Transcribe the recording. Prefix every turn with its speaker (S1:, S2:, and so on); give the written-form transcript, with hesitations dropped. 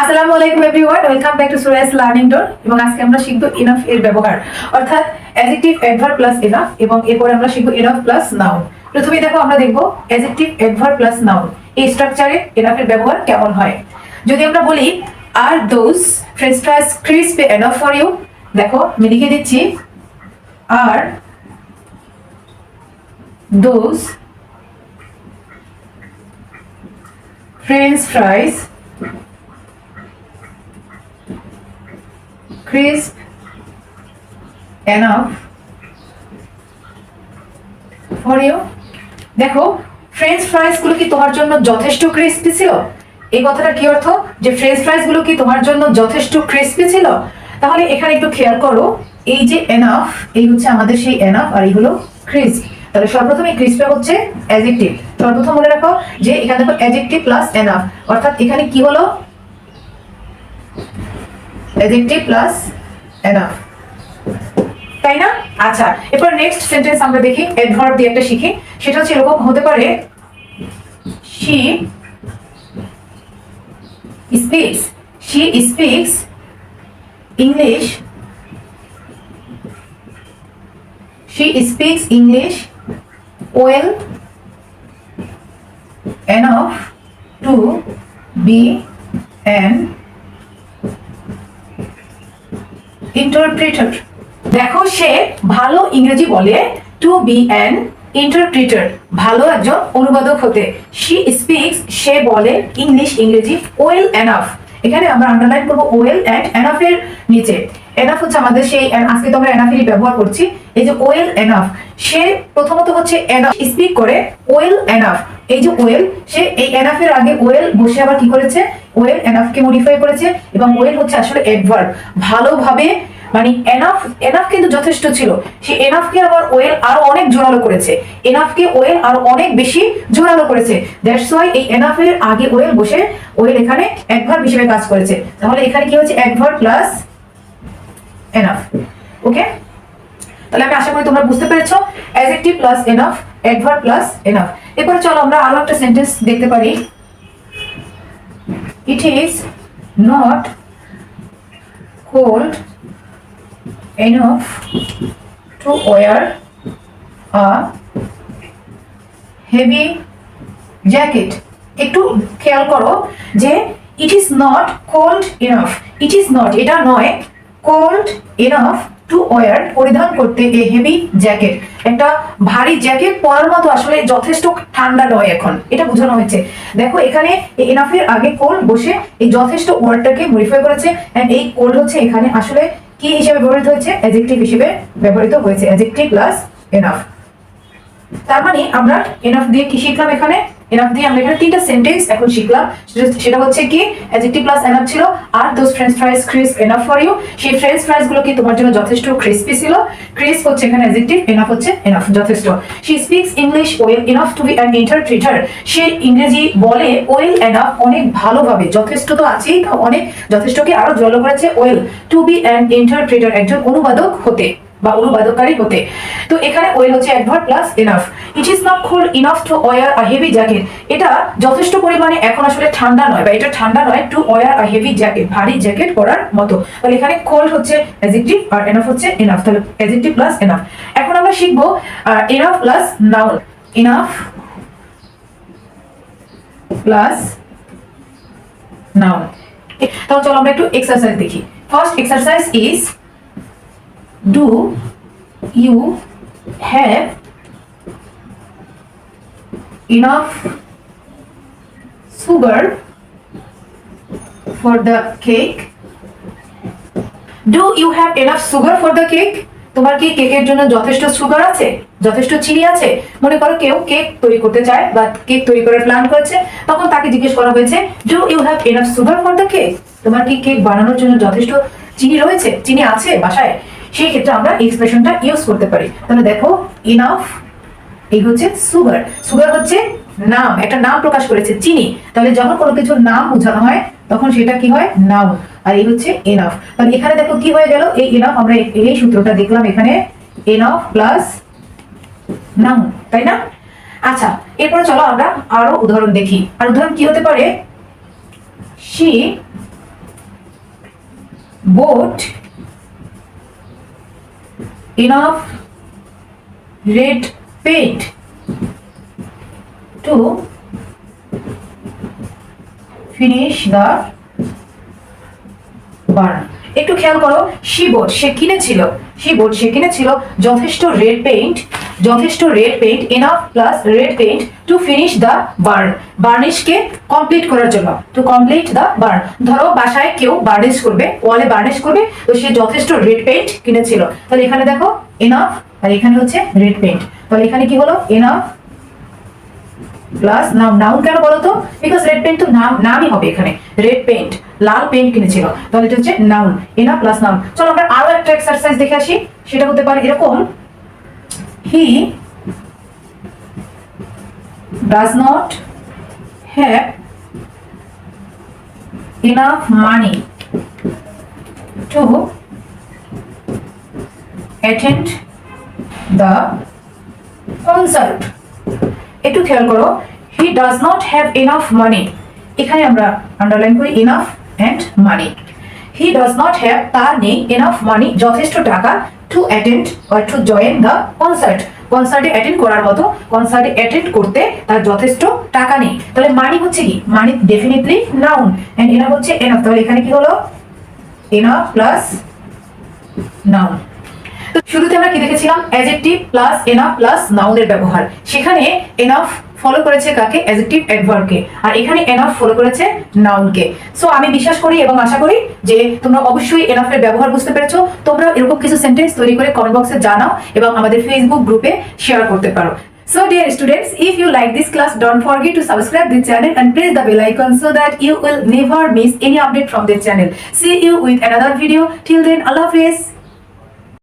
S1: আসসালামু আলাইকুম everyone, welcome back to Suraya's learning door. এবং আজকে আমরা শিখব ইনাফ এর ব্যবহার, অর্থাৎ অ্যাডজেক্টিভ, অ্যাডভার্ব প্লাস ইনাফ, এবং এরপর আমরা শিখব ইনাফ প্লাস নাউন। প্রথমে দেখো আমরা দেখব অ্যাডজেক্টিভ, অ্যাডভার্ব প্লাস নাউন এই স্ট্রাকচারে ইনাফ এর ব্যবহার কেমন হয়। যদি আমরা বলি are those French fries crispy enough for you, দেখো আমি লিখে দিচ্ছি are those French fries crisp enough for you। দেখো ফ্রেঞ্চ ফ্রাইজ গুলো কি তোমার জন্য যথেষ্ট ক্রিস্পি ছিল? এই কথাটা কি অর্থ, যে ফ্রেঞ্চ ফ্রাইজ গুলো কি তোমার জন্য যথেষ্ট ক্রিস্পি ছিল? তাহলে এখানে একটু খেয়াল করো, এই যে এনাফ, এই হচ্ছে আমাদের সেই এনাফ, আর এই হলো ক্রিস্প। তাহলে সর্বপ্রথম এই ক্রিস্পটা হচ্ছে অ্যাডজেক্টিভ। সর্বপ্রথম মনে রাখো যে এখানে দেখো অ্যাডজেক্টিভ প্লাস এনাফ, অর্থাৎ এখানে কি হলো adjective plus enough, তাই না? আচ্ছা, এরপর নেক্সট সেন্টেন্স আমরা দেখি, অ্যাডভার্ব দিয়ে একটা শিখি। সেটা হচ্ছে এরকম হতে পারে, she speaks English well enough to be an interpreter. দেখো সে ভালো ইংরেজি বলে, টু বি অ্যান ইন্টারপ্রিটার, ভালো একজন অনুবাদক হতে। শি স্পিক্স, সে বলে, ইংরেজি ওয়েল এনাফ। এখানে আমরা আন্ডারলাইন করব ওয়েল অ্যান্ড এনাফ এর নিচে। এনাফ হচ্ছে আমাদের সেই, আজকে তো আমরা এনাফেরই ব্যবহার করছি। এই যে ওয়েল এনাফ, সে প্রথমত হচ্ছে এনাফ স্পিক করে ওয়েল এনাফ। এই যে ওয়েল, সে এই এনাফ এর আগে ওয়েল বসে আবার কি করেছে, ওয়েল এনাফ কে মডিফাই করেছে। এবং ওয়েল হচ্ছে আসলে অ্যাডভার্ব, ভালোভাবে, মানে এনাফ কিন্তু যথেষ্ট ছিল, সে এনাফকে আবার ওয়েল আরো অনেক জোরালো করেছে, এনাফকে ওয়েল আরো অনেক বেশি জোরালো করেছে। দ্যাটস ওয়াই এই এনাফের আগে ওয়েল বসে ওয়েল এখানে অ্যাডভার্ব হিসেবে কাজ করেছে। তাহলে এখানে কি হচ্ছে, অ্যাডভার্ব প্লাস এনাফ। ওকে, তাহলে আমি আশা করি তোমরা বুঝতে পেরেছো, adjective plus enough, adverb plus enough. এরপরে চলো আমরা আরো একটা সেন্টেন্স দেখতে পারি। It is not cold enough to wear a heavy jacket। একটু খেয়াল করো যে it is not cold enough, it is not, এটা নয়, কোল্ড ইনাফ টু ওয়ার, পরিধান করতে, এ হেভি জ্যাকেট, একটা ভারী জ্যাকেট পরার মতো আসলে যথেষ্ট ঠান্ডা নয় এখন, এটা বোঝানো হয়েছে। দেখো এখানে এনাফের আগে কোল্ড বসে এই যথেষ্ট ওয়ার্ডটাকে মডিফাই করেছে, এন্ড এই কোল্ড হচ্ছে এখানে আসলে কি হিসেবে ব্যবহৃত হয়েছে, অ্যাডজেক্টিভ হিসেবে ব্যবহৃত হয়েছে, অ্যাডজেক্টিভ প্লাস এনাফ। তার মানে আমরা এনাফ দিয়ে কি শিখলাম, এখানে এনাফ দিয়ে আমরা এখানে তিনটা সেন্টেন্স এখন শিখলাম। সেটা হচ্ছে কি, অ্যাডজেক্টিভ প্লাস এনাফ ছিল, are those French fries crisp enough for you, সেই ফ্রেঞ্চ ফ্রাইজ গুলো কি তোমার জন্য যথেষ্ট ক্রিসপি ছিল। ক্রিসপ হচ্ছে এখানে অ্যাডজেক্টিভ, এনাফ হচ্ছে এনাফ, যথেষ্ট। She speaks English well enough to be an interpreter, সে ইংরেজি বলে ওয়েল এনাফ, অনেক ভালোভাবে, যথেষ্ট তো আছেই, অনেক যথেষ্টকে আরো জড়ো করেছে, well to be an interpreter, একজন অনুবাদক হতে বা অনুবাদকারী হতে। তো এখানে ওয়েল হচ্ছে adverb plus enough. It is not cold enough to wire a heavy jacket, এটা যথেষ্ট পরিমাণে এখন আসলে ঠান্ডা নয়, বা এটা ঠান্ডা নয়, টু ওয়্যার আ হেভি জ্যাকেট, ভারী জ্যাকেট পরার মতো। তাহলে এখানে কোল্ড হচ্ছে অ্যাডজেক্টিভ আর এনাফ হচ্ছে এনাফ, তাহলে অ্যাডজেক্টিভ প্লাস এনাফ। এখন আমরা শিখবো enough plus noun, enough plus noun. তাহলে চলো আমরা একটু এক্সারসাইজ দেখি। First exercise is, do you have enough sugar for the cake? Do you have enough sugar for the cake? তোমার কি কেকের জন্য যথেষ্ট সুগার আছে, যথেষ্ট চিনি আছে? মনে করো কেউ কেক তৈরি করতে চায় বা কেক তৈরি করার প্ল্যান করেছে, তখন তাকে জিজ্ঞেস করা হয়েছে, do you have enough sugar for the cake? তোমার কি কেক বানানোর জন্য যথেষ্ট চিনি রয়েছে, চিনি আছে বাসায়? সেই ক্ষেত্রে আমরা এক্সপ্রেশনটা ইউজ করতে পারি। তাহলে দেখো ইনাফ, এই হচ্ছে সুগার, সুগার হচ্ছে নাম, একটা নাম প্রকাশ করেছে, চিনি। তাহলে যখন কোনো কিছুর নাম বোঝানো হয় তখন সেটা কি হয়, নাউন। আর এই হচ্ছে এনাফ। তাহলে এখানে দেখো কি হয়ে গেল, এই এনাফ, আমরা এই সূত্রটা দেখলাম এখানে, এনাফ প্লাস নাউন, তাই না? আচ্ছা, এরপরে চলো আমরা আরো উদাহরণ দেখি। আর উদাহরণ কি হতে পারে, she bought enough red paint to finish the burn. একটু খেয়াল করো, she bought সে কিনেছিল যথেষ্ট red paint enough plus red paint to finish the burn, বার্নিশকে কমপ্লিট করার জন্য, to complete the burn. ধরো বাসায় কেউ বার্নিশ করবে, ওয়ালে বার্নিশ করবে, তো সে যথেষ্ট রেড পেইন্ট কিনেছিল। তাহলে এখানে দেখো enough আর এখানে হচ্ছে রেড পেইন্ট, তাহলে এখানে কি হলো enough প্লাস নাউন কেন বলো তো, বিকজ রেড পেইন্ট তো নামই হবে এখানে, রেড পেইন্ট লাল পেইন্ট কিনেছিল, তাহলে এটা হচ্ছে নাউন, এনা প্লাস নাউন। চলো আমরা আরো একটা এক্সারসাইজ দেখে আসি, সেটা হতে পারে এরকম, he does not have enough money to attend the concert. একটু খেয়াল করো, he does not have enough money, এখানে আমরা আন্ডারলাইন করি enough and money. He does not have, তার নেই, এনাফ মানি যথেষ্ট টাকা, to attend or to join the concert, কনসার্টে অ্যাটেন্ড করার মতো, কনসার্টে অ্যাটেন্ড করতে তার যথেষ্ট টাকা নেই। তাহলে মানি হচ্ছে কি, মানি ডেফিনেটলি নাউন এন্ড এনাফ হচ্ছে এনাফ, তাহলে এখানে কি হলো এনাফ প্লাস নাউন। তো শুরুতে আমরা কি দেখেছিলাম, অ্যাডজেক্টিভ প্লাস এনাফ প্লাস নাউনের ব্যবহার, সেখানে এনাফ ফলো করেছে কাকে, অ্যাডজেক্টিভ অ্যাডভার্বকে, আর এখানে এনাফ ফলো করেছে নাউনকে। সো আমি বিশ্বাস করি এবং আশা করি যে তোমরা অবশ্যই এনাফের ব্যবহার বুঝতে পেরেছো। তোমরা এরকম কিছু সেন্টেন্স তৈরি করে কমেন্ট বক্সে জানাও এবং আমাদের ফেসবুক গ্রুপে শেয়ার করতে পারো। So dear students, if you like this class, don't forget to subscribe this channel and press the bell icon so that you will never miss any update from this channel. See you with another video. Till then, Allah Hafiz.